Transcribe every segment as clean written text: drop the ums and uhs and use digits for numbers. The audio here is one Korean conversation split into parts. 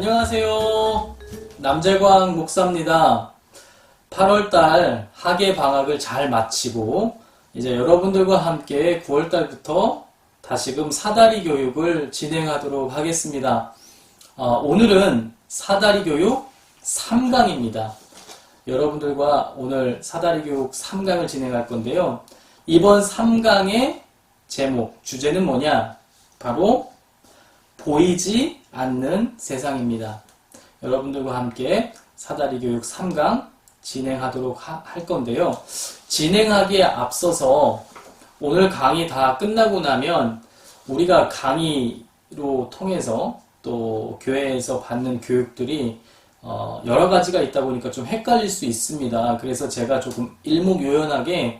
안녕하세요. 남재광 목사입니다. 8월달 학예 방학을 잘 마치고 이제 여러분들과 함께 9월달부터 다시금 사다리 교육을 진행하도록 하겠습니다. 오늘은 사다리 교육 3강입니다. 여러분들과 오늘 사다리 교육 3강을 진행할 건데요. 이번 3강의 제목, 주제는 뭐냐? 바로 보이지 않는 세상입니다. 여러분들과 함께 사다리 교육 3강 진행하도록 할 건데요. 진행하기에 앞서서 오늘 강의 다 끝나고 나면 우리가 강의로 통해서 또 교회에서 받는 교육들이 여러 가지가 있다 보니까 좀 헷갈릴 수 있습니다. 그래서 제가 조금 일목요연하게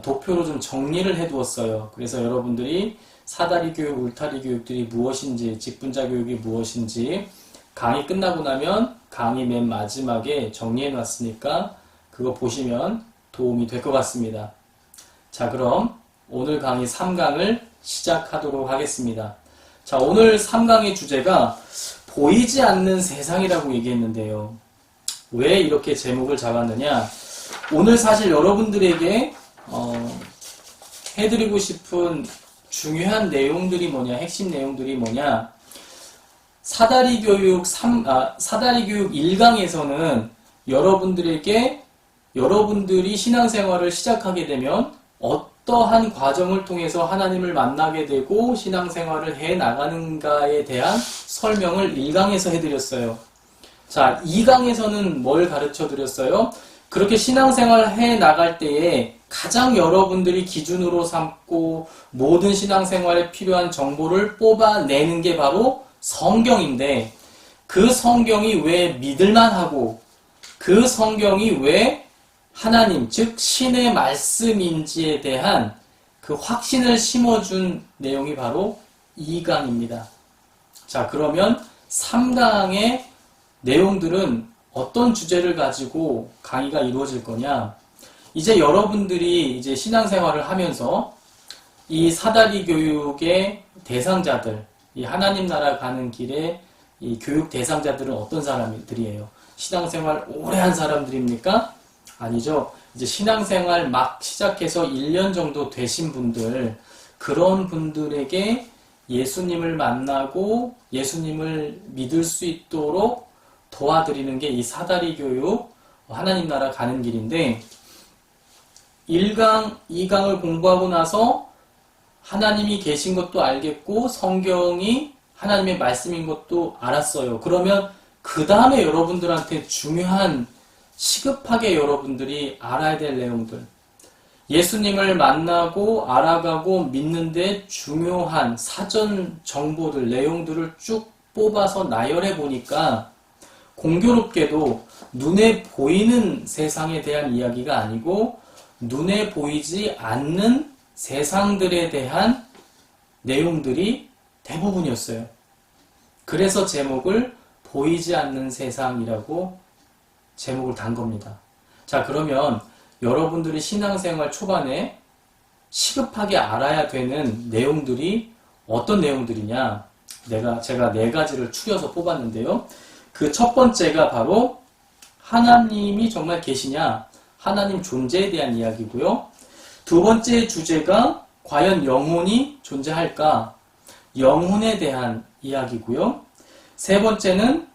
도표로 좀 정리를 해 두었어요. 그래서 여러분들이 사다리 교육, 울타리 교육들이 무엇인지, 직분자 교육이 무엇인지 강의 끝나고 나면 강의 맨 마지막에 정리해 놨으니까 그거 보시면 도움이 될 것 같습니다. 자, 그럼 오늘 강의 3강을 시작하도록 하겠습니다. 자, 오늘 3강의 주제가 보이지 않는 세상이라고 얘기했는데요. 왜 이렇게 제목을 잡았느냐? 오늘 사실 여러분들에게 해드리고 싶은 중요한 내용들이 뭐냐, 핵심 내용들이 뭐냐, 사다리 교육 1강에서는 여러분들이 신앙생활을 시작하게 되면 어떠한 과정을 통해서 하나님을 만나게 되고 신앙생활을 해 나가는가에 대한 설명을 1강에서 해드렸어요. 자, 2강에서는 뭘 가르쳐 드렸어요? 그렇게 신앙생활을 해 나갈 때에 가장 여러분들이 기준으로 삼고 모든 신앙생활에 필요한 정보를 뽑아내는 게 바로 성경인데, 그 성경이 왜 믿을만하고 그 성경이 왜 하나님, 즉 신의 말씀인지에 대한 그 확신을 심어준 내용이 바로 2강입니다. 자, 그러면 3강의 내용들은 어떤 주제를 가지고 강의가 이루어질 거냐? 이제 여러분들이 이제 신앙생활을 하면서 이 사다리 교육의 대상자들, 이 하나님 나라 가는 길에 이 교육 대상자들은 어떤 사람들이에요? 신앙생활 오래 한 사람들입니까? 아니죠. 이제 신앙생활 막 시작해서 1년 정도 되신 분들, 그런 분들에게 예수님을 만나고 예수님을 믿을 수 있도록 도와드리는 게 이 사다리 교육, 하나님 나라 가는 길인데, 1강, 2강을 공부하고 나서 하나님이 계신 것도 알겠고 성경이 하나님의 말씀인 것도 알았어요. 그러면 그 다음에 여러분들한테 중요한, 시급하게 여러분들이 알아야 될 내용들, 예수님을 만나고 알아가고 믿는데 중요한 사전 정보들, 내용들을 쭉 뽑아서 나열해 보니까 공교롭게도 눈에 보이는 세상에 대한 이야기가 아니고 눈에 보이지 않는 세상들에 대한 내용들이 대부분이었어요. 그래서 제목을 보이지 않는 세상이라고 제목을 단 겁니다. 자, 그러면 여러분들이 신앙생활 초반에 시급하게 알아야 되는 내용들이 어떤 내용들이냐? 제가 4가지를 추려서 뽑았는데요. 그 첫 번째가 바로 하나님이 정말 계시냐? 하나님 존재에 대한 이야기고요. 두 번째 주제가 과연 영혼이 존재할까? 영혼에 대한 이야기고요. 세 번째는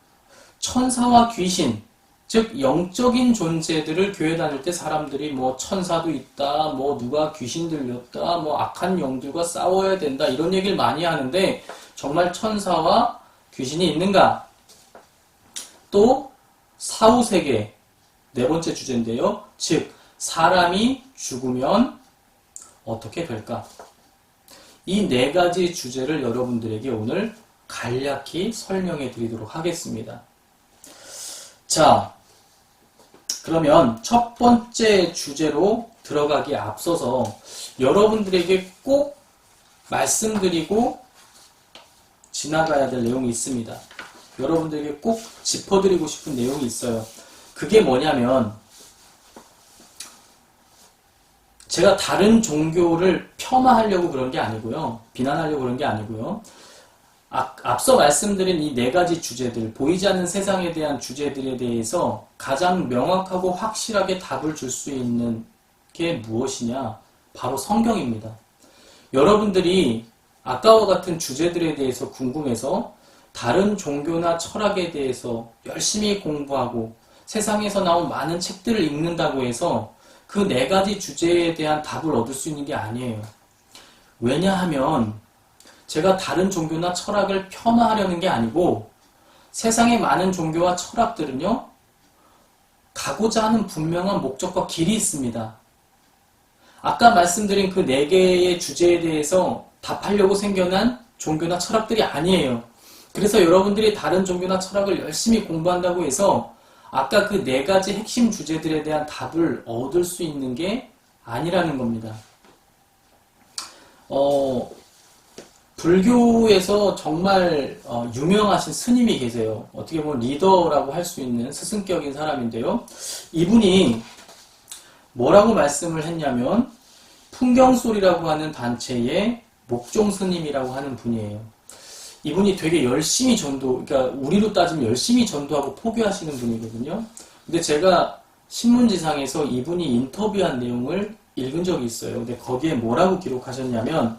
천사와 귀신, 즉 영적인 존재들을 교회 다닐 때 사람들이 뭐 천사도 있다, 뭐 누가 귀신 들렸다, 뭐 악한 영들과 싸워야 된다, 이런 얘기를 많이 하는데 정말 천사와 귀신이 있는가? 또 사후세계, 4번째 주제인데요. 즉 사람이 죽으면 어떻게 될까? 이 4가지 주제를 여러분들에게 오늘 간략히 설명해 드리도록 하겠습니다. 자, 그러면 첫 번째 주제로 들어가기에 앞서서 여러분들에게 꼭 말씀드리고 지나가야 될 내용이 있습니다. 여러분들에게 꼭 짚어드리고 싶은 내용이 있어요. 그게 뭐냐면, 제가 다른 종교를 폄하하려고 그런 게 아니고요. 비난하려고 그런 게 아니고요. 앞서 말씀드린 이 네 가지 주제들, 보이지 않는 세상에 대한 주제들에 대해서 가장 명확하고 확실하게 답을 줄 수 있는 게 무엇이냐? 바로 성경입니다. 여러분들이 아까와 같은 주제들에 대해서 궁금해서 다른 종교나 철학에 대해서 열심히 공부하고 세상에서 나온 많은 책들을 읽는다고 해서 그 네 가지 주제에 대한 답을 얻을 수 있는 게 아니에요. 왜냐하면 제가 다른 종교나 철학을 폄하하려는 게 아니고 세상의 많은 종교와 철학들은요, 가고자 하는 분명한 목적과 길이 있습니다. 아까 말씀드린 그 네 개의 주제에 대해서 답하려고 생겨난 종교나 철학들이 아니에요. 그래서 여러분들이 다른 종교나 철학을 열심히 공부한다고 해서 아까 그 네 가지 핵심 주제들에 대한 답을 얻을 수 있는 게 아니라는 겁니다. 불교에서 정말 유명하신 스님이 계세요. 어떻게 보면 리더라고 할 수 있는 스승격인 사람인데요. 이분이 뭐라고 말씀을 했냐면 풍경소리라고 하는 단체의 목종 스님이라고 하는 분이에요. 이분이 되게 열심히 그러니까 우리로 따지면 열심히 전도하고 포교하시는 분이거든요. 근데 제가 신문지상에서 이분이 인터뷰한 내용을 읽은 적이 있어요. 근데 거기에 뭐라고 기록하셨냐면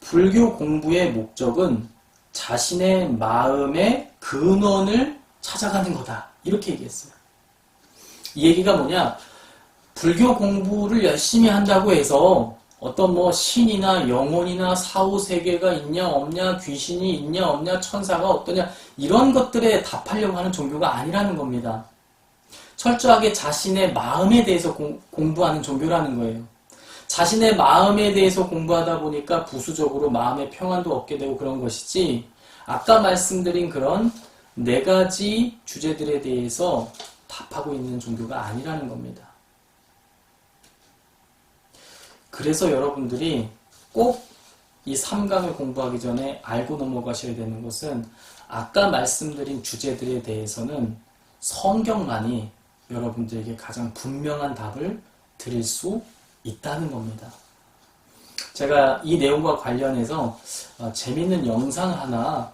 불교 공부의 목적은 자신의 마음의 근원을 찾아가는 거다. 이렇게 얘기했어요. 이 얘기가 뭐냐? 불교 공부를 열심히 한다고 해서 어떤 뭐 신이나 영혼이나 사후세계가 있냐 없냐, 귀신이 있냐 없냐, 천사가 어떠냐, 이런 것들에 답하려고 하는 종교가 아니라는 겁니다. 철저하게 자신의 마음에 대해서 공부하는 종교라는 거예요. 자신의 마음에 대해서 공부하다 보니까 부수적으로 마음의 평안도 얻게 되고 그런 것이지, 아까 말씀드린 그런 네 가지 주제들에 대해서 답하고 있는 종교가 아니라는 겁니다. 그래서 여러분들이 꼭 이 3강을 공부하기 전에 알고 넘어가셔야 되는 것은 아까 말씀드린 주제들에 대해서는 성경만이 여러분들에게 가장 분명한 답을 드릴 수 있다는 겁니다. 제가 이 내용과 관련해서 재밌는 영상 하나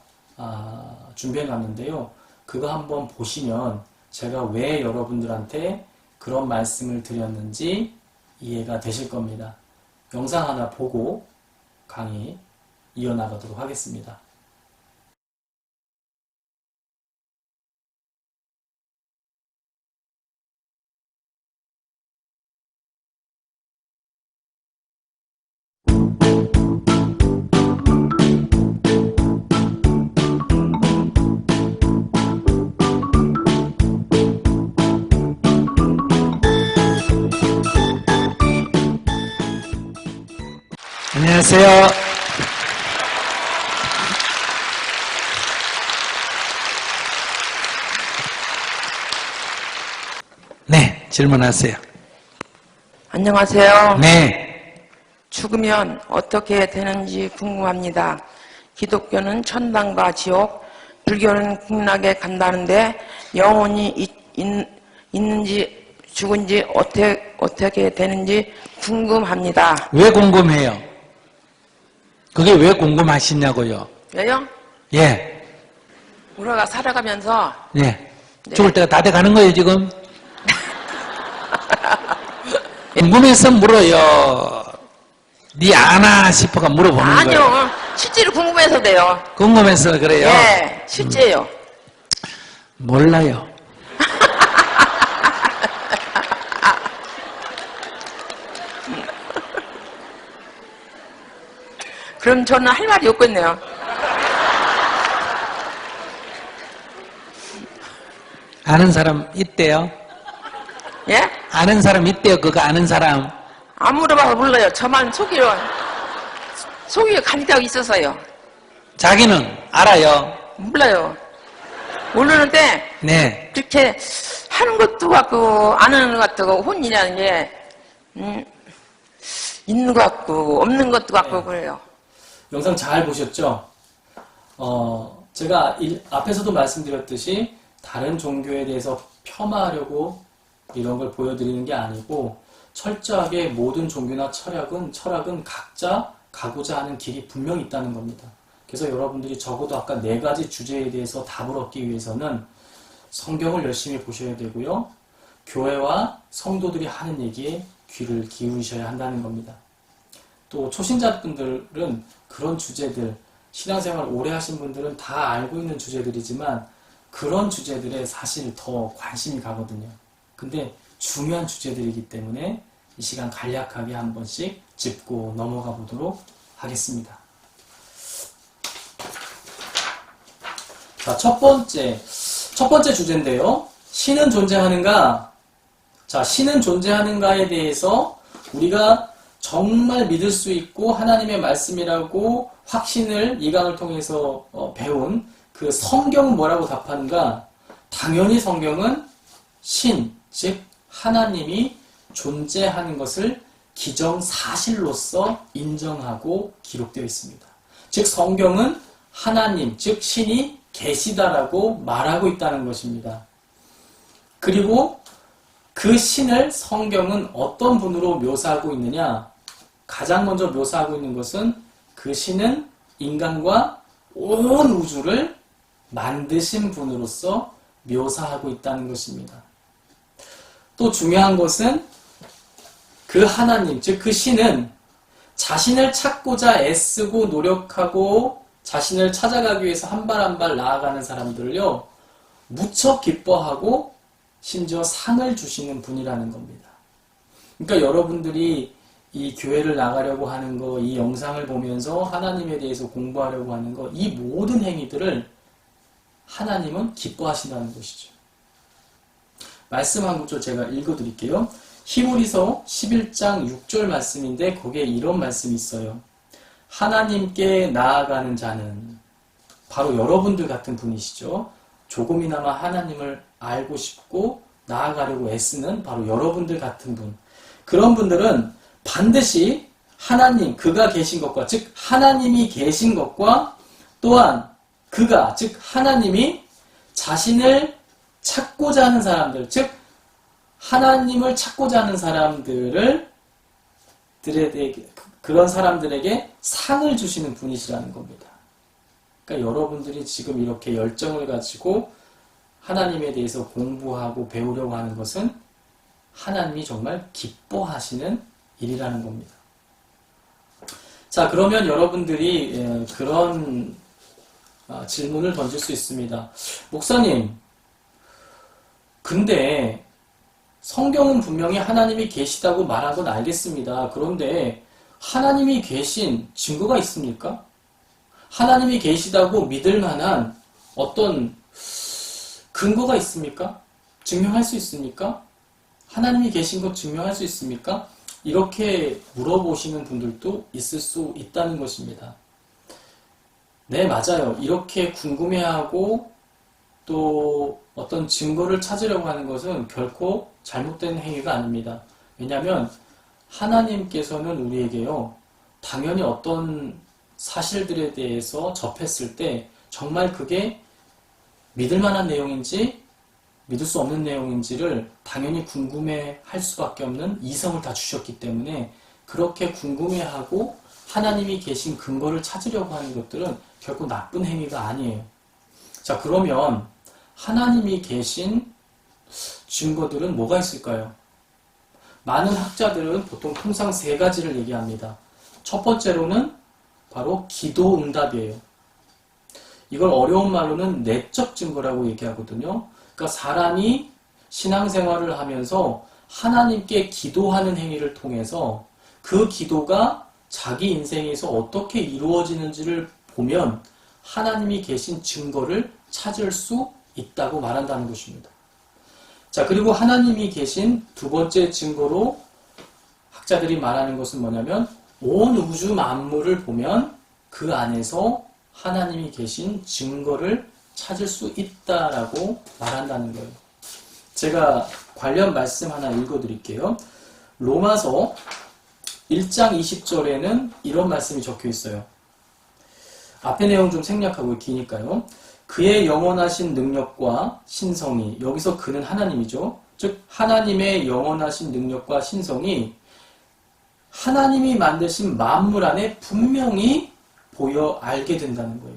준비해 놨는데요. 그거 한번 보시면 제가 왜 여러분들한테 그런 말씀을 드렸는지 이해가 되실 겁니다. 영상 하나 보고 강의 이어나가도록 하겠습니다. 안녕하세요. 네, 질문하세요. 안녕하세요. 네, 죽으면 어떻게 되는지 궁금합니다. 기독교는 천당과 지옥, 불교는 극락에 간다는데 영혼이 있는지 죽은지 어떻게 되는지 궁금합니다. 왜 궁금해요? 그게 왜 궁금하시냐고요? 왜요? 예, 우리가 살아가면서 예. 죽을 때가 다 돼가는 거예요, 지금? 궁금해서 물어요. 네 아나 싶어가 물어보는 아니요. 거예요. 실제로 궁금해서 돼요. 궁금해서 그래요? 예, 실제요. 몰라요. 그럼 저는 할 말이 없겠네요. 아는 사람 있대요? 예? 아는 사람 있대요, 그거 아는 사람? 안 물어봐서 몰라요. 저만 속이가 간다고 있어서요. 자기는 알아요. 몰라요. 모르는데 네. 그렇게 하는 것도 같고 안 하는 것 같고 혼이라는 게 있는 것 같고 없는 것도 같고 그래요. 영상 잘 보셨죠? 제가 앞에서도 말씀드렸듯이 다른 종교에 대해서 폄하하려고 이런 걸 보여드리는 게 아니고 철저하게 모든 종교나 철학은 각자 가고자 하는 길이 분명히 있다는 겁니다. 그래서 여러분들이 적어도 아까 4가지 주제에 대해서 답을 얻기 위해서는 성경을 열심히 보셔야 되고요. 교회와 성도들이 하는 얘기에 귀를 기울이셔야 한다는 겁니다. 또 초신자분들은 그런 주제들, 신앙생활 오래 하신 분들은 다 알고 있는 주제들이지만 그런 주제들에 사실 더 관심이 가거든요. 근데 중요한 주제들이기 때문에 이 시간 간략하게 한 번씩 짚고 넘어가 보도록 하겠습니다. 자, 첫 번째 주제인데요. 신은 존재하는가? 자, 신은 존재하는가에 대해서 우리가 정말 믿을 수 있고 하나님의 말씀이라고 확신을 이 강을 통해서 배운 그 성경은 뭐라고 답하는가? 당연히 성경은 신, 즉 하나님이 존재하는 것을 기정사실로서 인정하고 기록되어 있습니다. 즉 성경은 하나님, 즉 신이 계시다라고 말하고 있다는 것입니다. 그리고 그 신을 성경은 어떤 분으로 묘사하고 있느냐? 가장 먼저 묘사하고 있는 것은 그 신은 인간과 온 우주를 만드신 분으로서 묘사하고 있다는 것입니다. 또 중요한 것은 그 하나님, 즉 그 신은 자신을 찾고자 애쓰고 노력하고 자신을 찾아가기 위해서 한 발 한 발 나아가는 사람들을요, 무척 기뻐하고 심지어 상을 주시는 분이라는 겁니다. 그러니까 여러분들이 이 교회를 나가려고 하는 거, 이 영상을 보면서 하나님에 대해서 공부하려고 하는 거, 이 모든 행위들을 하나님은 기뻐하신다는 것이죠. 말씀 한 구절 제가 읽어드릴게요. 히브리서 11장 6절 말씀인데 거기에 이런 말씀이 있어요. 하나님께 나아가는 자는 바로 여러분들 같은 분이시죠. 조금이나마 하나님을 알고 싶고 나아가려고 애쓰는 바로 여러분들 같은 분. 그런 분들은 반드시 하나님, 그가 계신 것과, 즉 하나님이 계신 것과 또한 그가, 즉 하나님이 자신을 찾고자 하는 사람들, 즉 하나님을 찾고자 하는 그런 사람들에게 상을 주시는 분이시라는 겁니다. 그러니까 여러분들이 지금 이렇게 열정을 가지고 하나님에 대해서 공부하고 배우려고 하는 것은 하나님이 정말 기뻐하시는 일이라는 겁니다. 자, 그러면 여러분들이 그런 질문을 던질 수 있습니다. 목사님, 근데 성경은 분명히 하나님이 계시다고 말한 건 알겠습니다. 그런데 하나님이 계신 증거가 있습니까? 하나님이 계시다고 믿을 만한 어떤 근거가 있습니까? 증명할 수 있습니까? 하나님이 계신 것 증명할 수 있습니까? 이렇게 물어보시는 분들도 있을 수 있다는 것입니다. 네, 맞아요. 이렇게 궁금해하고 또 어떤 증거를 찾으려고 하는 것은 결코 잘못된 행위가 아닙니다. 왜냐하면 하나님께서는 우리에게요, 당연히 어떤 사실들에 대해서 접했을 때 정말 그게 믿을 만한 내용인지 믿을 수 없는 내용인지를 당연히 궁금해할 수밖에 없는 이성을 다 주셨기 때문에 그렇게 궁금해하고 하나님이 계신 근거를 찾으려고 하는 것들은 결코 나쁜 행위가 아니에요. 자, 그러면 하나님이 계신 증거들은 뭐가 있을까요? 많은 학자들은 보통 통상 3가지를 얘기합니다. 첫 번째로는 바로 기도 응답이에요. 이걸 어려운 말로는 내적 증거라고 얘기하거든요. 그러니까 사람이 신앙생활을 하면서 하나님께 기도하는 행위를 통해서 그 기도가 자기 인생에서 어떻게 이루어지는지를 보면 하나님이 계신 증거를 찾을 수 있다고 말한다는 것입니다. 자, 그리고 하나님이 계신 두 번째 증거로 학자들이 말하는 것은 뭐냐면 온 우주 만물을 보면 그 안에서 하나님이 계신 증거를 찾을 수 있다라고 말한다는 거예요. 제가 관련 말씀 하나 읽어드릴게요. 로마서 1장 20절에는 이런 말씀이 적혀 있어요. 앞에 내용 좀 생략하고 기니까요. 그의 영원하신 능력과 신성이, 여기서 그는 하나님이죠. 즉 하나님의 영원하신 능력과 신성이 하나님이 만드신 만물 안에 분명히 보여 알게 된다는 거예요.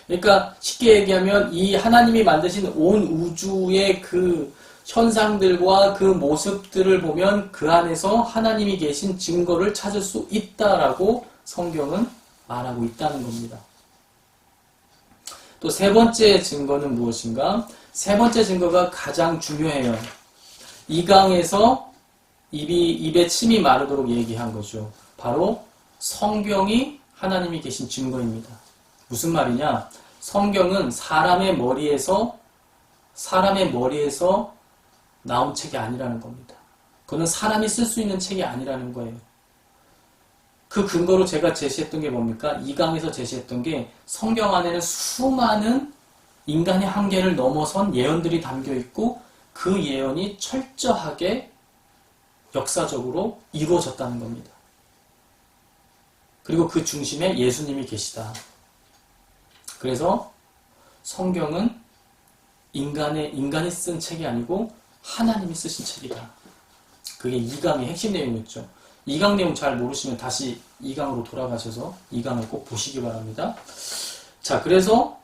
그러니까 쉽게 얘기하면 이 하나님이 만드신 온 우주의 그 현상들과 그 모습들을 보면 그 안에서 하나님이 계신 증거를 찾을 수 있다라고 성경은 말하고 있다는 겁니다. 또 세 번째 증거는 무엇인가? 세 번째 증거가 가장 중요해요. 이 강에서 입에 침이 마르도록 얘기한 거죠. 바로 성경이 하나님이 계신 증거입니다. 무슨 말이냐? 성경은 사람의 머리에서 나온 책이 아니라는 겁니다. 그건 사람이 쓸 수 있는 책이 아니라는 거예요. 그 근거로 제가 제시했던 게 뭡니까? 이 강에서 제시했던 게 성경 안에는 수많은 인간의 한계를 넘어선 예언들이 담겨 있고 그 예언이 철저하게 역사적으로 이루어졌다는 겁니다. 그리고 그 중심에 예수님이 계시다. 그래서 성경은 인간이 쓴 책이 아니고 하나님이 쓰신 책이다. 그게 2강의 핵심 내용이었죠. 2강 내용 잘 모르시면 다시 2강으로 돌아가셔서 2강을 꼭 보시기 바랍니다. 자, 그래서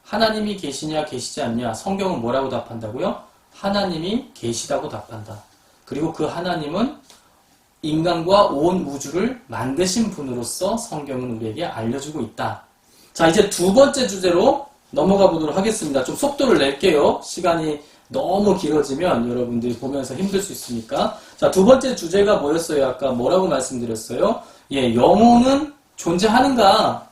하나님이 계시냐 계시지 않냐 성경은 뭐라고 답한다고요? 하나님이 계시다고 답한다. 그리고 그 하나님은 인간과 온 우주를 만드신 분으로서 성경은 우리에게 알려주고 있다. 자, 이제 두 번째 주제로 넘어가 보도록 하겠습니다. 좀 속도를 낼게요. 시간이 너무 길어지면 여러분들이 보면서 힘들 수 있으니까. 자, 두 번째 주제가 뭐였어요? 아까 뭐라고 말씀드렸어요? 예, 영혼은 존재하는가?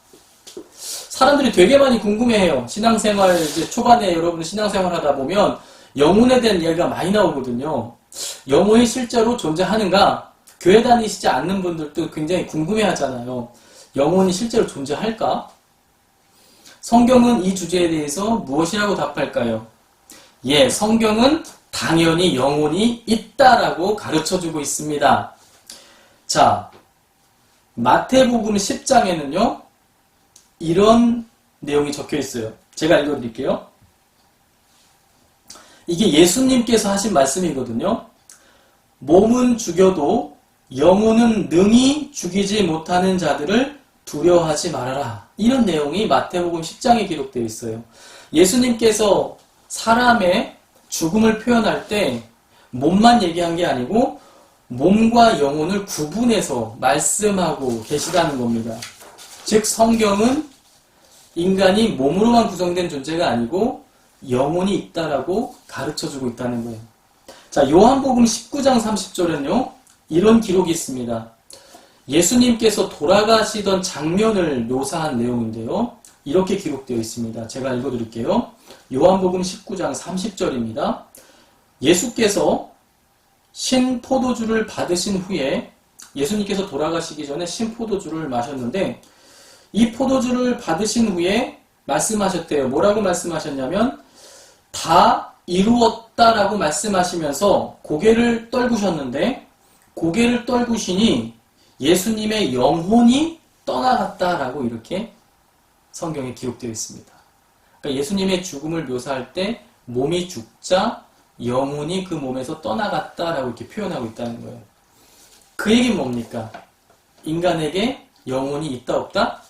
사람들이 되게 많이 궁금해해요. 신앙생활, 이제 초반에 여러분 신앙생활 하다 보면 영혼에 대한 이야기가 많이 나오거든요. 영혼이 실제로 존재하는가? 교회 다니시지 않는 분들도 굉장히 궁금해 하잖아요. 영혼이 실제로 존재할까? 성경은 이 주제에 대해서 무엇이라고 답할까요? 예, 성경은 당연히 영혼이 있다라고 가르쳐주고 있습니다. 자, 마태복음 10장에는요, 이런 내용이 적혀 있어요. 제가 읽어드릴게요. 이게 예수님께서 하신 말씀이거든요. 몸은 죽여도 영혼은 능히 죽이지 못하는 자들을 두려워하지 말아라. 이런 내용이 마태복음 10장에 기록되어 있어요. 예수님께서 사람의 죽음을 표현할 때 몸만 얘기한 게 아니고 몸과 영혼을 구분해서 말씀하고 계시다는 겁니다. 즉 성경은 인간이 몸으로만 구성된 존재가 아니고 영혼이 있다라고 가르쳐주고 있다는 거예요. 자, 요한복음 19장 30절은요 이런 기록이 있습니다. 예수님께서 돌아가시던 장면을 묘사한 내용인데요. 이렇게 기록되어 있습니다. 제가 읽어드릴게요. 요한복음 19장 30절입니다. 예수께서 신포도주를 받으신 후에 예수님께서 돌아가시기 전에 신포도주를 마셨는데 이 포도주를 받으신 후에 말씀하셨대요. 뭐라고 말씀하셨냐면 다 이루었다라고 말씀하시면서 고개를 떨구셨는데 고개를 떨구시니 예수님의 영혼이 떠나갔다라고 이렇게 성경에 기록되어 있습니다. 그러니까 예수님의 죽음을 묘사할 때 몸이 죽자 영혼이 그 몸에서 떠나갔다라고 이렇게 표현하고 있다는 거예요. 그 얘기는 뭡니까? 인간에게 영혼이 있다 없다?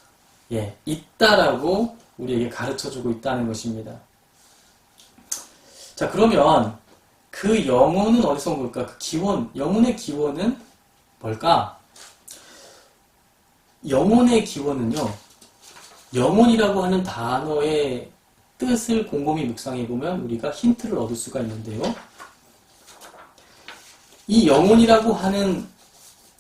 예, 있다라고 우리에게 가르쳐주고 있다는 것입니다. 자, 그러면 그 영혼은 어디서 온 걸까? 그 기원, 영혼의 기원은 뭘까? 영혼의 기원은요, 영혼이라고 하는 단어의 뜻을 곰곰이 묵상해보면 우리가 힌트를 얻을 수가 있는데요. 이 영혼이라고 하는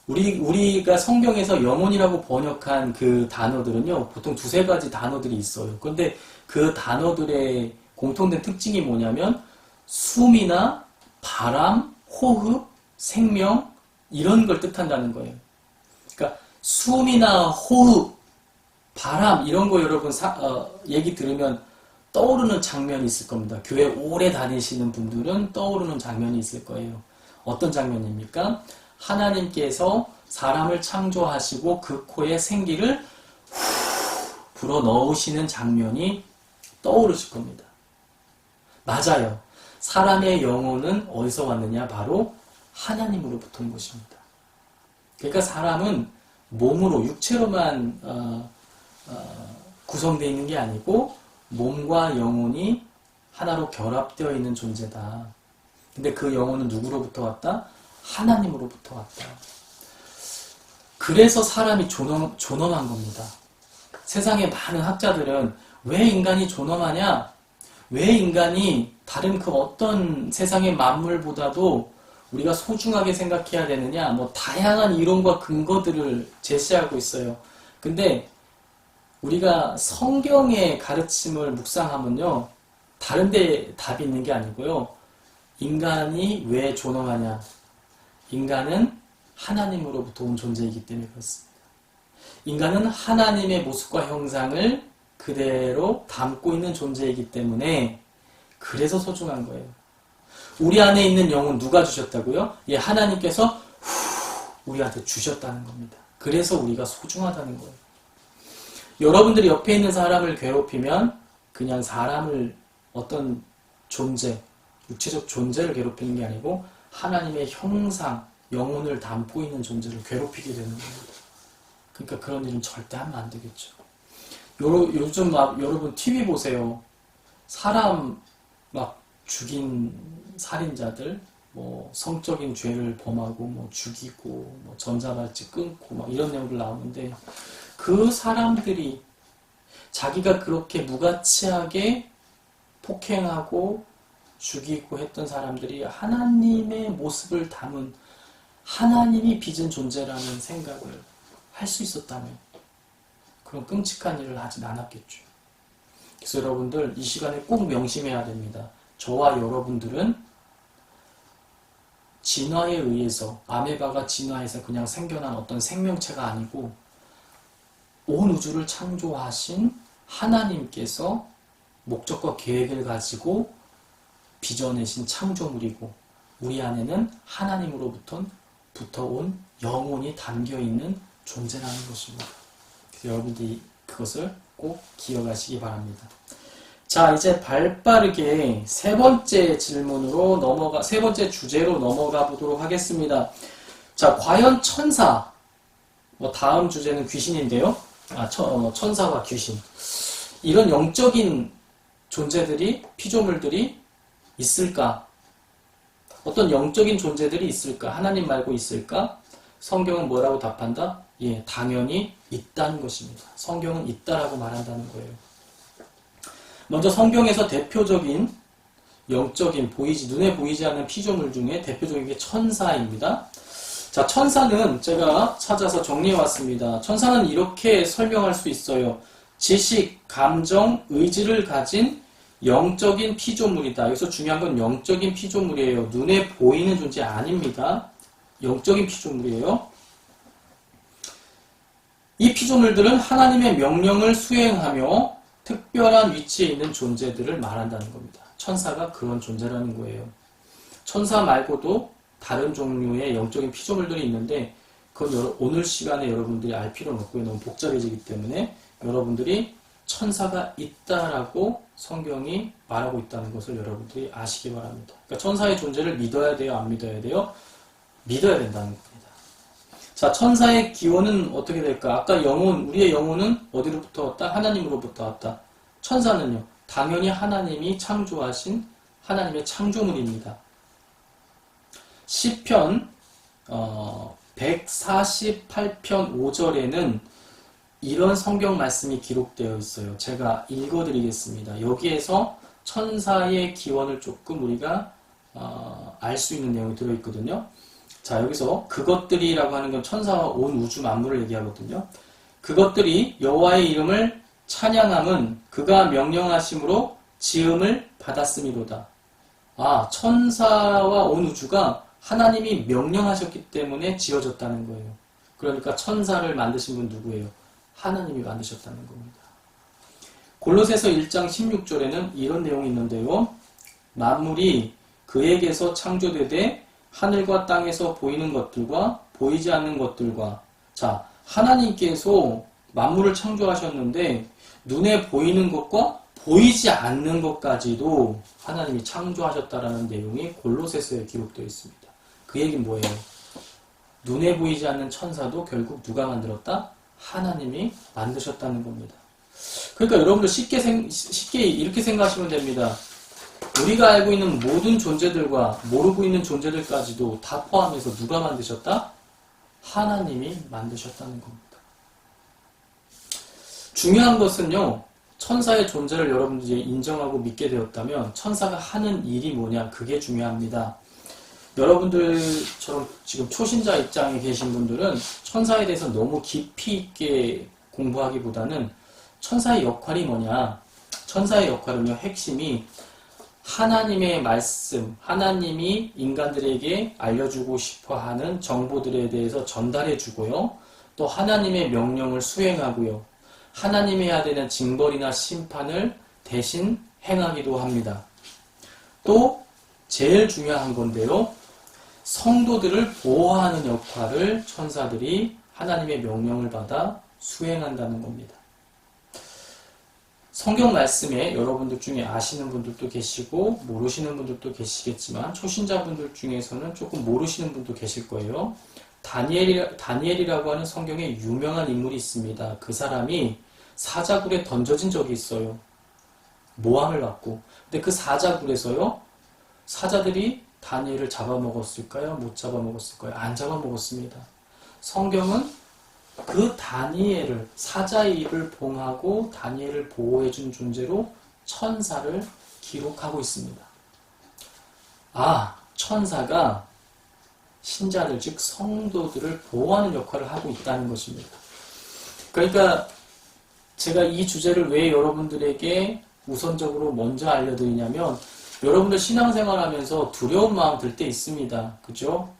우리가 성경에서 영혼이라고 번역한 그 단어들은요, 보통 두세 가지 단어들이 있어요. 그런데 그 단어들의 공통된 특징이 뭐냐면 숨이나 바람, 호흡, 생명 이런 걸 뜻한다는 거예요. 그러니까 숨이나 호흡, 바람 이런 거 여러분 얘기 들으면 떠오르는 장면이 있을 겁니다. 교회 오래 다니시는 분들은 떠오르는 장면이 있을 거예요. 어떤 장면입니까? 하나님께서 사람을 창조하시고 그 코에 생기를 불어넣으시는 장면이 떠오르실 겁니다. 맞아요. 사람의 영혼은 어디서 왔느냐? 바로 하나님으로부터 온 것입니다. 그러니까 사람은 몸으로 육체로만 구성되어 있는 게 아니고 몸과 영혼이 하나로 결합되어 있는 존재다. 근데 그 영혼은 누구로부터 왔다? 하나님으로부터 왔다. 그래서 사람이 존엄한 겁니다. 세상의 많은 학자들은 왜 인간이 존엄하냐? 왜 인간이 다른 그 어떤 세상의 만물보다도 우리가 소중하게 생각해야 되느냐? 뭐 다양한 이론과 근거들을 제시하고 있어요. 근데 우리가 성경의 가르침을 묵상하면요, 다른 데 답이 있는 게 아니고요. 인간이 왜 존엄하냐? 인간은 하나님으로부터 온 존재이기 때문에 그렇습니다. 인간은 하나님의 모습과 형상을 그대로 담고 있는 존재이기 때문에 그래서 소중한 거예요. 우리 안에 있는 영혼 누가 주셨다고요? 예, 하나님께서 우리한테 주셨다는 겁니다. 그래서 우리가 소중하다는 거예요. 여러분들이 옆에 있는 사람을 괴롭히면 그냥 사람을 어떤 존재, 육체적 존재를 괴롭히는 게 아니고 하나님의 형상, 영혼을 담고 있는 존재를 괴롭히게 되는 겁니다. 그러니까 그런 일은 절대 하면 안 되겠죠. 요즘 막 여러분 TV 보세요. 사람 막 죽인 살인자들, 뭐 성적인 죄를 범하고 뭐 죽이고 뭐 전자발찌 끊고 막 이런 내용들 나오는데 그 사람들이 자기가 그렇게 무가치하게 폭행하고 죽이고 했던 사람들이 하나님의 모습을 담은 하나님이 빚은 존재라는 생각을 할 수 있었다면 그런 끔찍한 일을 하진 않았겠죠. 그래서 여러분들 이 시간에 꼭 명심해야 됩니다. 저와 여러분들은 진화에 의해서, 아메바가 진화해서 그냥 생겨난 어떤 생명체가 아니고 온 우주를 창조하신 하나님께서 목적과 계획을 가지고 빚어내신 창조물이고 우리 안에는 하나님으로부터 온 영혼이 담겨있는 존재라는 것입니다. 그래서 여러분들이 그것을 꼭 기억하시기 바랍니다. 자, 이제 발빠르게 세 번째 주제로 넘어가 보도록 하겠습니다. 자, 과연 천사, 다음 주제는 귀신인데요. 천사와 귀신. 이런 영적인 존재들이, 피조물들이 있을까? 어떤 영적인 존재들이 있을까? 하나님 말고 있을까? 성경은 뭐라고 답한다? 예, 당연히 있다는 것입니다. 성경은 있다라고 말한다는 거예요. 먼저 성경에서 대표적인 영적인 눈에 보이지 않는 피조물 중에 대표적인 게 천사입니다. 자, 천사는 제가 찾아서 정리해 왔습니다. 천사는 이렇게 설명할 수 있어요. 지식, 감정, 의지를 가진 영적인 피조물이다. 여기서 중요한 건 영적인 피조물이에요. 눈에 보이는 존재 아닙니다. 영적인 피조물이에요. 이 피조물들은 하나님의 명령을 수행하며 특별한 위치에 있는 존재들을 말한다는 겁니다. 천사가 그런 존재라는 거예요. 천사 말고도 다른 종류의 영적인 피조물들이 있는데 그건 오늘 시간에 여러분들이 알 필요는 없고요. 너무 복잡해지기 때문에 여러분들이 천사가 있다라고 성경이 말하고 있다는 것을 여러분들이 아시기 바랍니다. 그러니까 천사의 존재를 믿어야 돼요? 안 믿어야 돼요? 믿어야 된다는 겁니다. 자, 천사의 기원은 어떻게 될까? 아까 우리의 영혼은 어디로부터 왔다? 하나님으로부터 왔다. 천사는요? 당연히 하나님이 창조하신 하나님의 창조물입니다. 시편 148편 5절에는 이런 성경 말씀이 기록되어 있어요. 제가 읽어드리겠습니다. 여기에서 천사의 기원을 조금 우리가 알 수 있는 내용이 들어있거든요. 자, 여기서 그것들이라고 하는 건 천사와 온 우주 만물을 얘기하거든요. 그것들이 여호와의 이름을 찬양함은 그가 명령하심으로 지음을 받았음이로다. 아, 천사와 온 우주가 하나님이 명령하셨기 때문에 지어졌다는 거예요. 그러니까 천사를 만드신 분 누구예요? 하나님이 만드셨다는 겁니다. 골로새서 1장 16절에는 이런 내용이 있는데요. 만물이 그에게서 창조되되 하늘과 땅에서 보이는 것들과 보이지 않는 것들과, 자, 하나님께서 만물을 창조하셨는데 눈에 보이는 것과 보이지 않는 것까지도 하나님이 창조하셨다라는 내용이 골로새서에 기록되어 있습니다. 그 얘기는 뭐예요? 눈에 보이지 않는 천사도 결국 누가 만들었다? 하나님이 만드셨다는 겁니다. 그러니까 여러분들 쉽게 이렇게 생각하시면 됩니다. 우리가 알고 있는 모든 존재들과 모르고 있는 존재들까지도 다 포함해서 누가 만드셨다? 하나님이 만드셨다는 겁니다. 중요한 것은요, 천사의 존재를 여러분들이 인정하고 믿게 되었다면 천사가 하는 일이 뭐냐, 그게 중요합니다. 여러분들처럼 지금 초신자 입장에 계신 분들은 천사에 대해서 너무 깊이 있게 공부하기보다는 천사의 역할이 뭐냐, 천사의 역할은요, 핵심이 하나님의 말씀, 하나님이 인간들에게 알려주고 싶어 하는 정보들에 대해서 전달해 주고요, 또 하나님의 명령을 수행하고요, 하나님이 해야 되는 징벌이나 심판을 대신 행하기도 합니다. 또 제일 중요한 건데요, 성도들을 보호하는 역할을 천사들이 하나님의 명령을 받아 수행한다는 겁니다. 성경 말씀에 여러분들 중에 아시는 분들도 계시고 모르시는 분들도 계시겠지만 초신자분들 중에서는 조금 모르시는 분도 계실 거예요. 다니엘이라고 하는 성경에 유명한 인물이 있습니다. 그 사람이 사자굴에 던져진 적이 있어요. 모함을 받고. 근데 그 사자굴에서요, 사자들이 다니엘을 잡아먹었을까요? 못 잡아먹었을까요? 안 잡아먹었습니다. 성경은 그 다니엘을, 사자의 입을 봉하고 다니엘을 보호해준 존재로 천사를 기록하고 있습니다. 아, 천사가 신자들, 즉 성도들을 보호하는 역할을 하고 있다는 것입니다. 그러니까 제가 이 주제를 왜 여러분들에게 우선적으로 먼저 알려드리냐면, 여러분들 신앙생활 하면서 두려운 마음 들 때 있습니다. 그죠?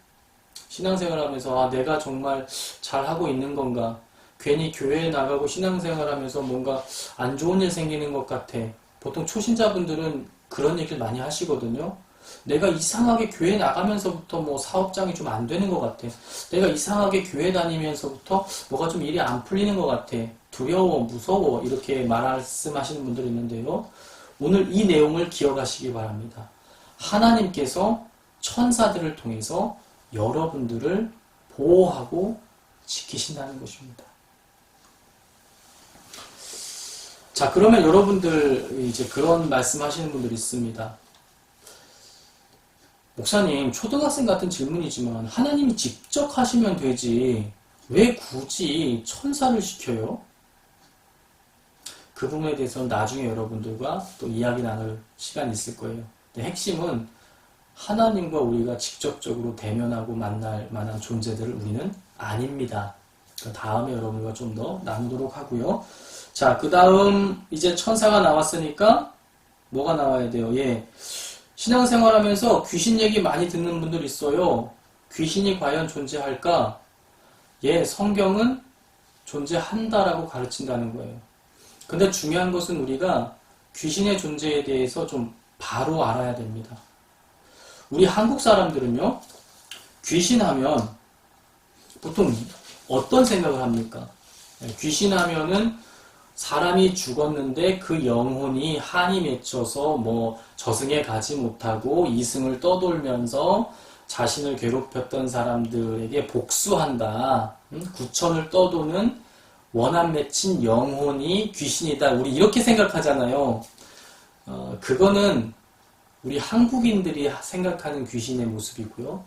신앙생활 하면서, 아, 내가 정말 잘하고 있는 건가? 괜히 교회에 나가고 신앙생활 하면서 뭔가 안 좋은 일 생기는 것 같아. 보통 초신자분들은 그런 얘기를 많이 하시거든요. 내가 이상하게 교회 나가면서부터 뭐 사업장이 좀 안 되는 것 같아. 내가 이상하게 교회 다니면서부터 뭐가 좀 일이 안 풀리는 것 같아. 두려워, 무서워, 이렇게 말씀하시는 분들이 있는데요. 오늘 이 내용을 기억하시기 바랍니다. 하나님께서 천사들을 통해서 여러분들을 보호하고 지키신다는 것입니다. 자, 그러면 여러분들 이제 그런 말씀하시는 분들이 있습니다. 목사님, 초등학생 같은 질문이지만 하나님이 직접 하시면 되지 왜 굳이 천사를 시켜요? 그 부분에 대해서는 나중에 여러분들과 또 이야기 나눌 시간이 있을 거예요. 근데 핵심은 하나님과 우리가 직접적으로 대면하고 만날 만한 존재들을 우리는 아닙니다. 다음에 여러분과 좀 더 나누도록 하고요. 자, 그 다음 이제 천사가 나왔으니까 뭐가 나와야 돼요? 예, 신앙생활 하면서 귀신 얘기 많이 듣는 분들 있어요. 귀신이 과연 존재할까? 예, 성경은 존재한다라고 가르친다는 거예요. 근데 중요한 것은 우리가 귀신의 존재에 대해서 좀 바로 알아야 됩니다. 우리 한국 사람들은요, 귀신하면 보통 어떤 생각을 합니까? 귀신하면은 사람이 죽었는데 그 영혼이 한이 맺혀서 뭐 저승에 가지 못하고 이승을 떠돌면서 자신을 괴롭혔던 사람들에게 복수한다. 구천을 떠도는 원한 맺힌 영혼이 귀신이다. 우리 이렇게 생각하잖아요. 그거는 우리 한국인들이 생각하는 귀신의 모습이고요.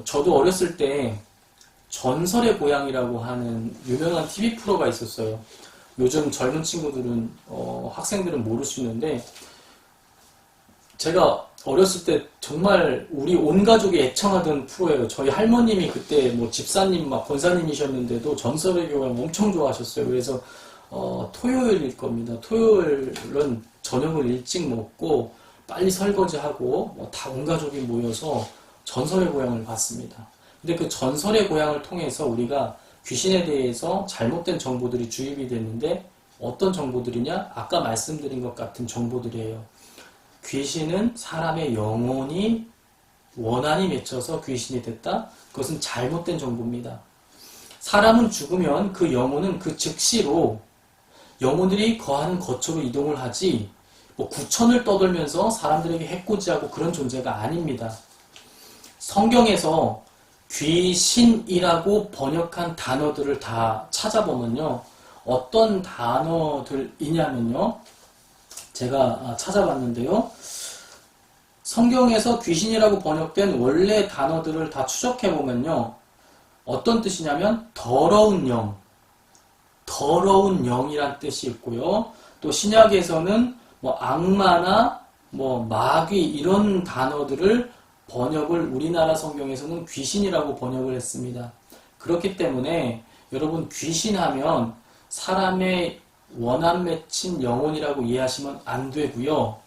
저도 어렸을 때 전설의 고향이라고 하는 유명한 TV 프로가 있었어요. 요즘 젊은 친구들은, 학생들은 모르시는데, 제가 어렸을 때 정말 우리 온 가족이 애청하던 프로예요. 저희 할머님이 그때 뭐 집사님, 막 권사님이셨는데도 전설의 고향 엄청 좋아하셨어요. 그래서, 토요일일 겁니다. 토요일은 저녁을 일찍 먹고, 빨리 설거지하고, 다 온 가족이 모여서 전설의 고향을 봤습니다. 근데 그 전설의 고향을 통해서 우리가 귀신에 대해서 잘못된 정보들이 주입이 됐는데 어떤 정보들이냐? 아까 말씀드린 것 같은 정보들이에요. 귀신은 사람의 영혼이 원한이 맺혀서 귀신이 됐다? 그것은 잘못된 정보입니다. 사람은 죽으면 그 영혼은 그 즉시로 영혼들이 거하는 거처로 이동을 하지 뭐 구천을 떠돌면서 사람들에게 해코지하고 그런 존재가 아닙니다. 성경에서 귀신이라고 번역한 단어들을 다 찾아보면요. 어떤 단어들이냐면요. 제가 찾아봤는데요. 성경에서 귀신이라고 번역된 원래 단어들을 다 추적해보면요. 어떤 뜻이냐면 더러운 영, 더러운 영이란 뜻이 있고요. 또 신약에서는 뭐 악마나 뭐 마귀 이런 단어들을 번역을 우리나라 성경에서는 귀신이라고 번역을 했습니다. 그렇기 때문에 여러분 귀신하면 사람의 원한 맺힌 영혼이라고 이해하시면 안 되고요.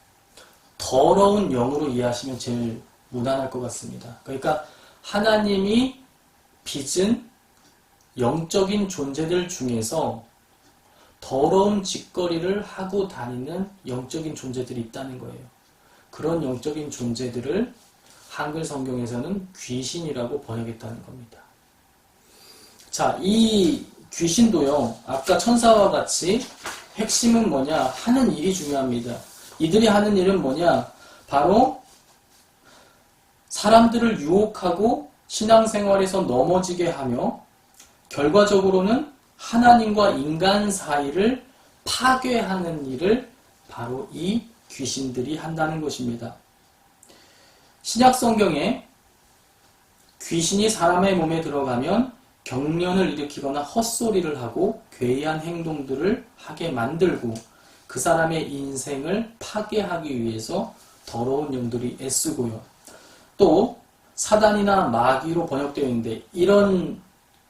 더러운 영으로 이해하시면 제일 무난할 것 같습니다. 그러니까 하나님이 빚은 영적인 존재들 중에서 더러운 짓거리를 하고 다니는 영적인 존재들이 있다는 거예요. 그런 영적인 존재들을 한글 성경에서는 귀신이라고 번역했다는 겁니다. 자, 이 귀신도요, 아까 천사와 같이 핵심은 뭐냐? 하는 일이 중요합니다. 이들이 하는 일은 뭐냐? 바로 사람들을 유혹하고 신앙생활에서 넘어지게 하며 결과적으로는 하나님과 인간 사이를 파괴하는 일을 바로 이 귀신들이 한다는 것입니다. 신약 성경에 귀신이 사람의 몸에 들어가면 경련을 일으키거나 헛소리를 하고 괴이한 행동들을 하게 만들고 그 사람의 인생을 파괴하기 위해서 더러운 영들이 애쓰고요. 또 사단이나 마귀로 번역되어 있는데 이런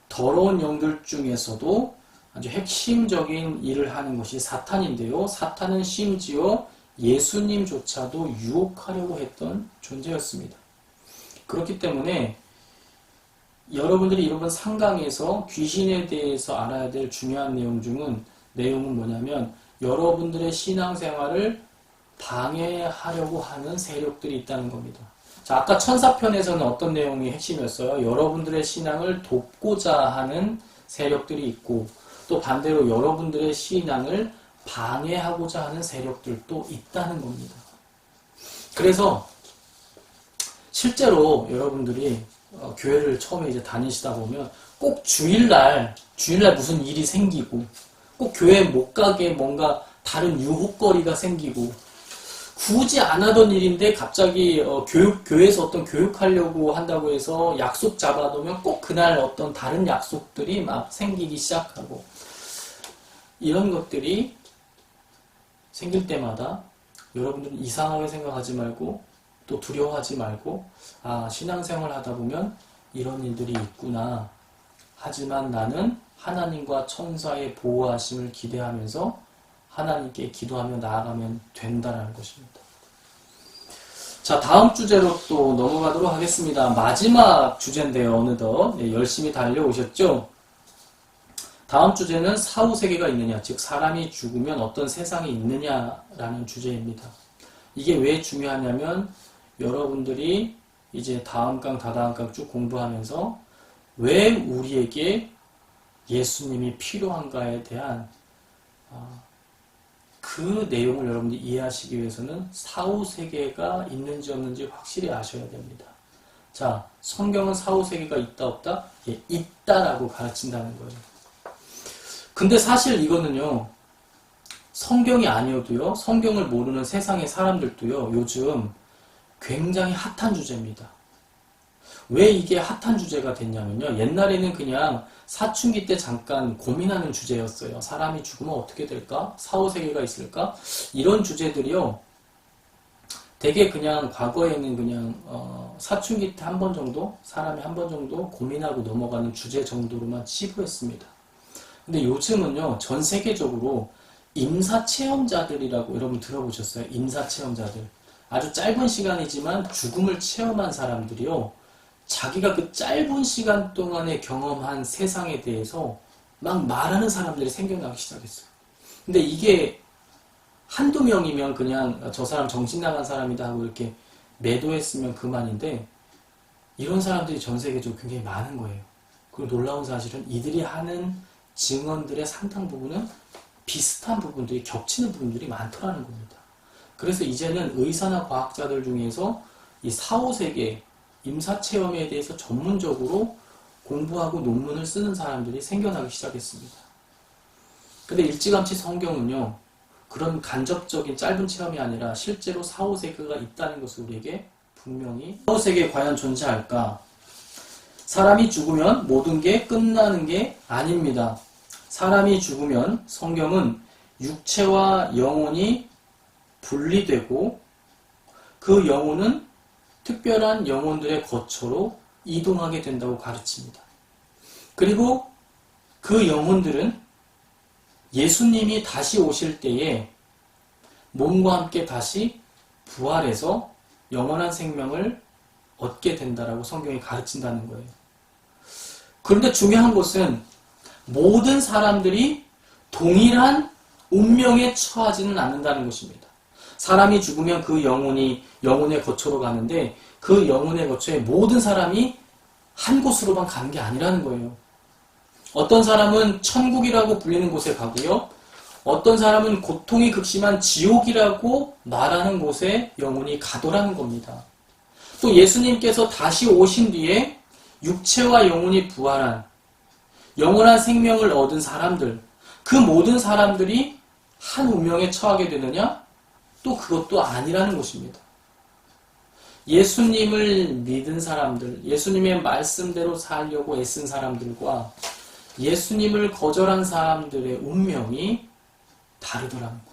더러운 영들 중에서도 아주 핵심적인 일을 하는 것이 사탄인데요. 사탄은 심지어 예수님조차도 유혹하려고 했던 존재였습니다. 그렇기 때문에 여러분들이 이번 상강에서 귀신에 대해서 알아야 될 중요한 내용은 뭐냐면 여러분들의 신앙생활을 방해하려고 하는 세력들이 있다는 겁니다. 자, 아까 천사편에서는 어떤 내용이 핵심이었어요? 여러분들의 신앙을 돕고자 하는 세력들이 있고 또 반대로 여러분들의 신앙을 방해하고자 하는 세력들도 있다는 겁니다. 그래서 실제로 여러분들이 교회를 처음에 이제 다니시다 보면 꼭 주일날 무슨 일이 생기고 꼭 교회 못 가게 뭔가 다른 유혹거리가 생기고 굳이 안 하던 일인데 갑자기 교회에서 어떤 교육하려고 한다고 해서 약속 잡아놓으면 꼭 그날 어떤 다른 약속들이 막 생기기 시작하고 이런 것들이 생길 때마다 여러분들은 이상하게 생각하지 말고 또 두려워하지 말고 신앙생활 하다 보면 이런 일들이 있구나. 하지만 나는 하나님과 천사의 보호하심을 기대하면서 하나님께 기도하며 나아가면 된다는 것입니다. 자, 다음 주제로 또 넘어가도록 하겠습니다. 마지막 주제인데요. 어느덧 열심히 달려오셨죠? 다음 주제는 사후세계가 있느냐, 즉 사람이 죽으면 어떤 세상이 있느냐라는 주제입니다. 이게 왜 중요하냐면 여러분들이 이제 다음 강, 다다음 강 쭉 공부하면서 왜 우리에게 예수님이 필요한가에 대한 그 내용을 여러분들이 이해하시기 위해서는 사후세계가 있는지 없는지 확실히 아셔야 됩니다. 자, 성경은 사후세계가 있다 없다? 예, 있다라고 가르친다는 거예요. 근데 사실 이거는요, 성경이 아니어도요, 성경을 모르는 세상의 사람들도요, 요즘 굉장히 핫한 주제입니다. 왜 이게 핫한 주제가 됐냐면요, 옛날에는 그냥 사춘기 때 잠깐 고민하는 주제였어요. 사람이 죽으면 어떻게 될까? 사후세계가 있을까? 이런 주제들이요, 되게 그냥 과거에는 그냥 사춘기 때 한 번 정도, 사람이 한 번 정도 고민하고 넘어가는 주제 정도로만 치부했습니다. 근데 요즘은요, 전 세계적으로 임사체험자들이라고 여러분 들어보셨어요? 임사체험자들. 아주 짧은 시간이지만 죽음을 체험한 사람들이요, 자기가 그 짧은 시간 동안에 경험한 세상에 대해서 막 말하는 사람들이 생겨나기 시작했어요. 근데 이게 한두 명이면 그냥 저 사람 정신 나간 사람이다 하고 이렇게 매도했으면 그만인데, 이런 사람들이 전 세계적으로 굉장히 많은 거예요. 그리고 놀라운 사실은 이들이 하는 증언들의 상당 부분은 비슷한 부분들이, 겹치는 부분들이 많더라는 겁니다. 그래서 이제는 의사나 과학자들 중에서 이 사후세계, 임사체험에 대해서 전문적으로 공부하고 논문을 쓰는 사람들이 생겨나기 시작했습니다. 근데 일찌감치 성경은요, 그런 간접적인 짧은 체험이 아니라 실제로 사후세계가 있다는 것을 우리에게 분명히, 사후세계에 과연 존재할까? 사람이 죽으면 모든 게 끝나는 게 아닙니다. 사람이 죽으면 성경은 육체와 영혼이 분리되고 그 영혼은 특별한 영혼들의 거처로 이동하게 된다고 가르칩니다. 그리고 그 영혼들은 예수님이 다시 오실 때에 몸과 함께 다시 부활해서 영원한 생명을 얻게 된다라고 성경이 가르친다는 거예요. 그런데 중요한 것은 모든 사람들이 동일한 운명에 처하지는 않는다는 것입니다. 사람이 죽으면 그 영혼이 영혼의 거처로 가는데 그 영혼의 거처에 모든 사람이 한 곳으로만 가는 게 아니라는 거예요. 어떤 사람은 천국이라고 불리는 곳에 가고요. 어떤 사람은 고통이 극심한 지옥이라고 말하는 곳에 영혼이 가더라는 겁니다. 또 예수님께서 다시 오신 뒤에 육체와 영혼이 부활한 영원한 생명을 얻은 사람들, 그 모든 사람들이 한 운명에 처하게 되느냐? 또 그것도 아니라는 것입니다. 예수님을 믿은 사람들, 예수님의 말씀대로 살려고 애쓴 사람들과 예수님을 거절한 사람들의 운명이 다르더라는 거예요.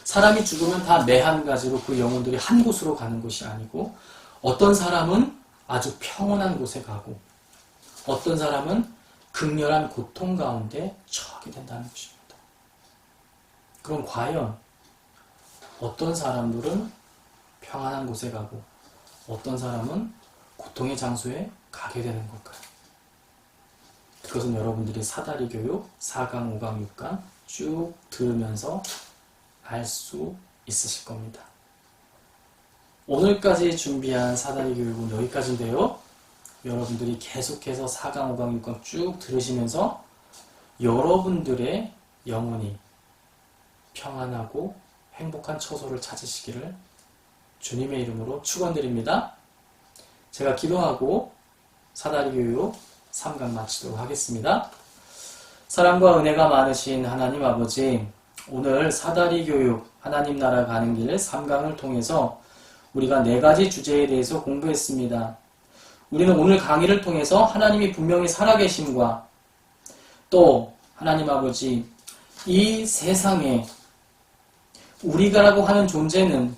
사람이 죽으면 다 매 한 가지로 그 영혼들이 한 곳으로 가는 것이 아니고 어떤 사람은 아주 평온한 곳에 가고 어떤 사람은 극렬한 고통 가운데 처하게 된다는 것입니다. 그럼 과연 어떤 사람들은 평안한 곳에 가고 어떤 사람은 고통의 장소에 가게 되는 걸까요? 그것은 여러분들이 사다리 교육 4강, 5강, 6강 쭉 들으면서 알 수 있으실 겁니다. 오늘까지 준비한 사다리 교육은 여기까지인데요. 여러분들이 계속해서 4강, 5강, 6강 쭉 들으시면서 여러분들의 영혼이 평안하고 행복한 처소를 찾으시기를 주님의 이름으로 축원드립니다. 제가 기도하고 사다리 교육 3강 마치도록 하겠습니다. 사랑과 은혜가 많으신 하나님 아버지, 오늘 사다리 교육 하나님 나라 가는 길 3강을 통해서 우리가 4가지 주제에 대해서 공부했습니다. 우리는 오늘 강의를 통해서 하나님이 분명히 살아계심과 또 하나님 아버지, 이 세상에 우리가라고 하는 존재는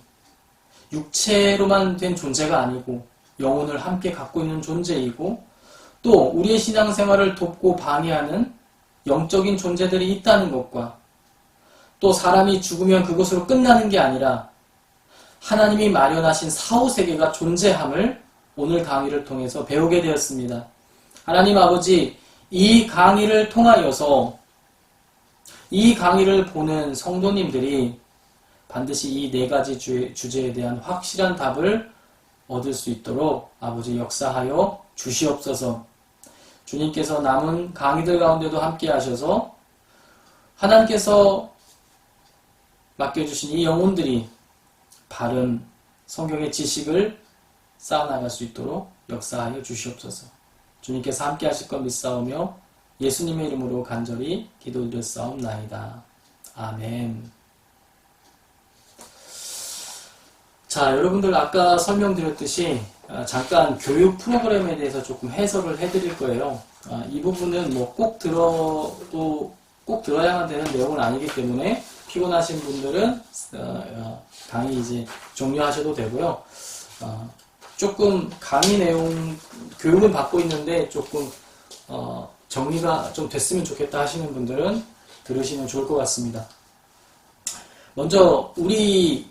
육체로만 된 존재가 아니고 영혼을 함께 갖고 있는 존재이고 또 우리의 신앙생활을 돕고 방해하는 영적인 존재들이 있다는 것과 또 사람이 죽으면 그것으로 끝나는 게 아니라 하나님이 마련하신 사후세계가 존재함을 오늘 강의를 통해서 배우게 되었습니다. 하나님 아버지, 이 강의를 통하여서 이 강의를 보는 성도님들이 반드시 이 4가지 주제에 대한 확실한 답을 얻을 수 있도록 아버지 역사하여 주시옵소서. 주님께서 남은 강의들 가운데도 함께 하셔서 하나님께서 맡겨주신 이 영혼들이 바른 성경의 지식을 쌓아나갈 수 있도록 역사하여 주시옵소서. 주님께서 함께 하실 것 믿사오며 예수님의 이름으로 간절히 기도드렸사옵나이다. 아멘. 자, 여러분들 아까 설명드렸듯이 잠깐 교육 프로그램에 대해서 조금 해설을 해드릴 거예요. 이 부분은 뭐 꼭 들어야만 되는 내용은 아니기 때문에 피곤하신 분들은 강의 이제 종료하셔도 되고요. 조금 강의 내용, 교육은 받고 있는데 조금 정리가 좀 됐으면 좋겠다 하시는 분들은 들으시면 좋을 것 같습니다. 먼저 우리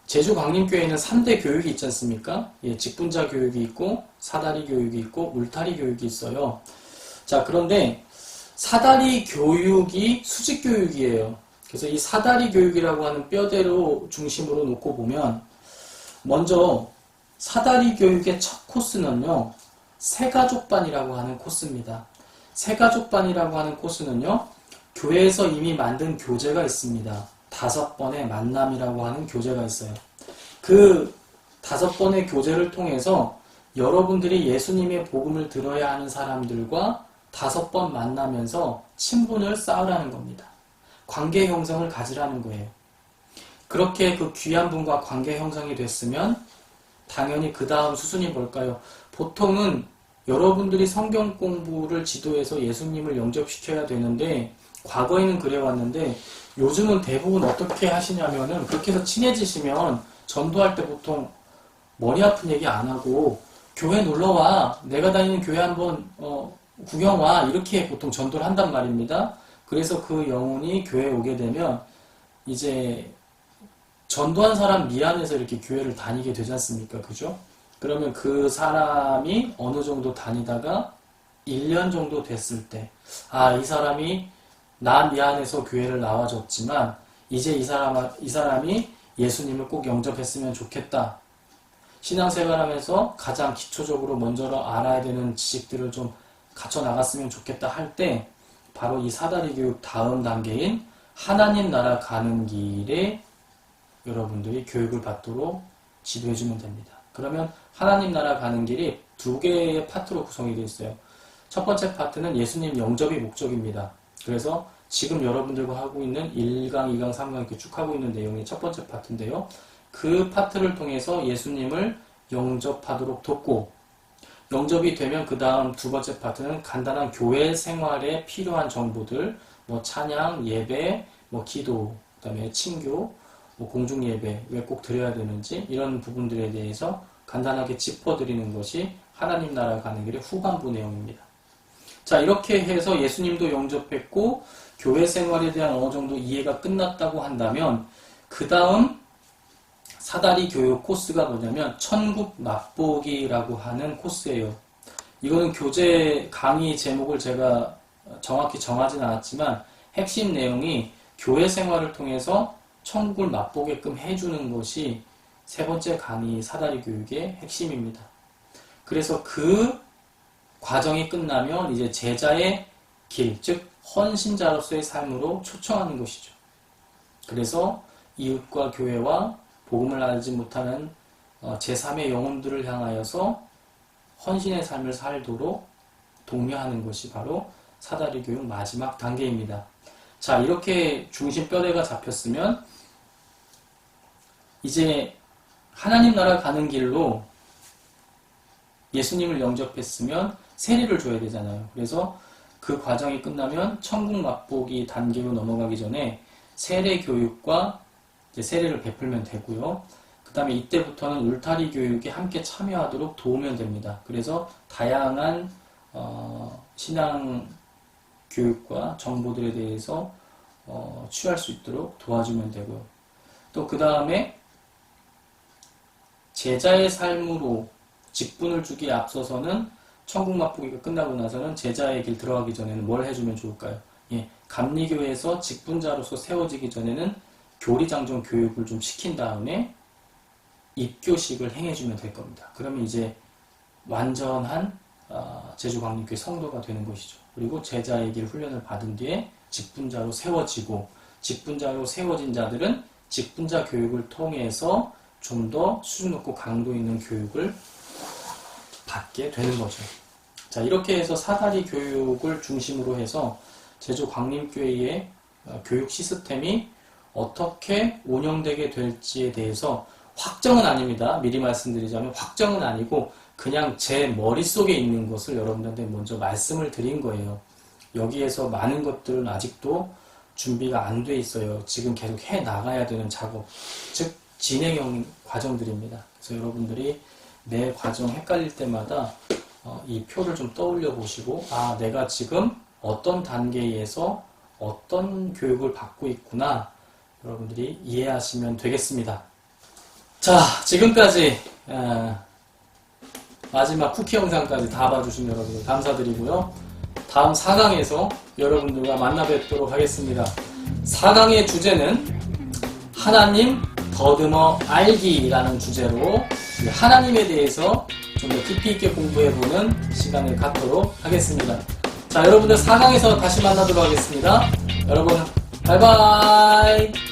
제주광림교회는 3대 교육이 있지 않습니까? 예, 직분자 교육이 있고 사다리 교육이 있고 울타리 교육이 있어요. 자, 그런데 사다리 교육이 수직 교육이에요. 그래서 이 사다리 교육이라고 하는 뼈대로 중심으로 놓고 보면 먼저 사다리 교육의 첫 코스는요, 새가족반이라고 하는 코스입니다. 새가족반이라고 하는 코스는요, 교회에서 이미 만든 교재가 있습니다. 5번의 만남이라고 하는 교재가 있어요. 그 5번의 교제를 통해서 여러분들이 예수님의 복음을 들어야 하는 사람들과 5번 만나면서 친분을 쌓으라는 겁니다. 관계 형성을 가지라는 거예요. 그렇게 그 귀한 분과 관계 형성이 됐으면 당연히 그 다음 수순이 뭘까요? 보통은 여러분들이 성경 공부를 지도해서 예수님을 영접시켜야 되는데 과거에는 그래왔는데 요즘은 대부분 어떻게 하시냐면은 그렇게 해서 친해지시면 전도할 때 보통 머리 아픈 얘기 안 하고 교회 놀러와, 내가 다니는 교회 한번 구경 와, 이렇게 보통 전도를 한단 말입니다. 그래서 그 영혼이 교회에 오게 되면 이제 전도한 사람 미안해서 이렇게 교회를 다니게 되지 않습니까? 그죠? 그러면 그 사람이 어느 정도 다니다가 1년 정도 됐을 때, 아, 이 사람이 나 미안해서 교회를 나와줬지만 이제 이 사람이 예수님을 꼭 영접했으면 좋겠다. 신앙생활하면서 가장 기초적으로 먼저 알아야 되는 지식들을 좀 갖춰 나갔으면 좋겠다 할 때 바로 이 사다리 교육 다음 단계인 하나님 나라 가는 길에 여러분들이 교육을 받도록 지도해주면 됩니다. 그러면 하나님 나라 가는 길이 2개의 파트로 구성이 되어 있어요. 첫 번째 파트는 예수님 영접이 목적입니다. 그래서 지금 여러분들과 하고 있는 1강, 2강, 3강 이렇게 쭉 하고 있는 내용이 첫 번째 파트인데요. 그 파트를 통해서 예수님을 영접하도록 돕고, 영접이 되면 그 다음 2번째 파트는 간단한 교회 생활에 필요한 정보들, 뭐 찬양, 예배, 뭐 기도, 그 다음에 친교, 뭐 공중 예배 왜 꼭 드려야 되는지 이런 부분들에 대해서 간단하게 짚어드리는 것이 하나님 나라 가는 길의 후반부 내용입니다. 자, 이렇게 해서 예수님도 영접했고 교회 생활에 대한 어느 정도 이해가 끝났다고 한다면 그 다음 사다리 교육 코스가 뭐냐면 천국 맛보기라고 하는 코스예요. 이거는 교재 강의 제목을 제가 정확히 정하진 않았지만 핵심 내용이 교회 생활을 통해서 천국을 맛보게끔 해주는 것이 3번째 강의 사다리 교육의 핵심입니다. 그래서 그 과정이 끝나면 이제 제자의 길, 즉 헌신자로서의 삶으로 초청하는 것이죠. 그래서 이웃과 교회와 복음을 알지 못하는 제3의 영혼들을 향하여서 헌신의 삶을 살도록 독려하는 것이 바로 사다리 교육 마지막 단계입니다. 자, 이렇게 중심 뼈대가 잡혔으면 이제 하나님 나라 가는 길로 예수님을 영접했으면 세례를 줘야 되잖아요. 그래서 그 과정이 끝나면 천국 맛보기 단계로 넘어가기 전에 세례 교육과 이제 세례를 베풀면 되고요. 그 다음에 이때부터는 울타리 교육에 함께 참여하도록 도우면 됩니다. 그래서 다양한 신앙 교육과 정보들에 대해서 취할 수 있도록 도와주면 되고요. 또 그 다음에 제자의 삶으로 직분을 주기에 앞서서는 천국 맛보기가 끝나고 나서는 제자의 길 들어가기 전에는 뭘 해주면 좋을까요? 예, 감리교에서 직분자로서 세워지기 전에는 교리장정 교육을 좀 시킨 다음에 입교식을 행해주면 될 겁니다. 그러면 이제 완전한 제주광림교회 성도가 되는 것이죠. 그리고 제자의 길 훈련을 받은 뒤에 직분자로 세워지고, 직분자로 세워진 자들은 직분자 교육을 통해서 좀 더 수준 높고 강도 있는 교육을 받게 되는 거죠. 자, 이렇게 해서 사다리 교육을 중심으로 해서 제주광림교회의 교육 시스템이 어떻게 운영되게 될지에 대해서 확정은 아닙니다. 미리 말씀드리자면 확정은 아니고 그냥 제 머릿속에 있는 것을 여러분들한테 먼저 말씀을 드린 거예요. 여기에서 많은 것들은 아직도 준비가 안 돼 있어요. 지금 계속 해 나가야 되는 작업, 즉 진행형 과정들입니다. 그래서 여러분들이 내 과정 헷갈릴 때마다 이 표를 좀 떠올려 보시고, 아, 내가 지금 어떤 단계에서 어떤 교육을 받고 있구나, 여러분들이 이해하시면 되겠습니다. 자, 지금까지 마지막 쿠키 영상까지 다 봐주신 여러분들 감사드리고요. 다음 4강에서 여러분들과 만나 뵙도록 하겠습니다. 4강의 주제는 하나님 더듬어 알기라는 주제로 하나님에 대해서 좀 더 깊이 있게 공부해보는 시간을 갖도록 하겠습니다. 자, 여러분들 4강에서 다시 만나도록 하겠습니다. 여러분, 바이바이!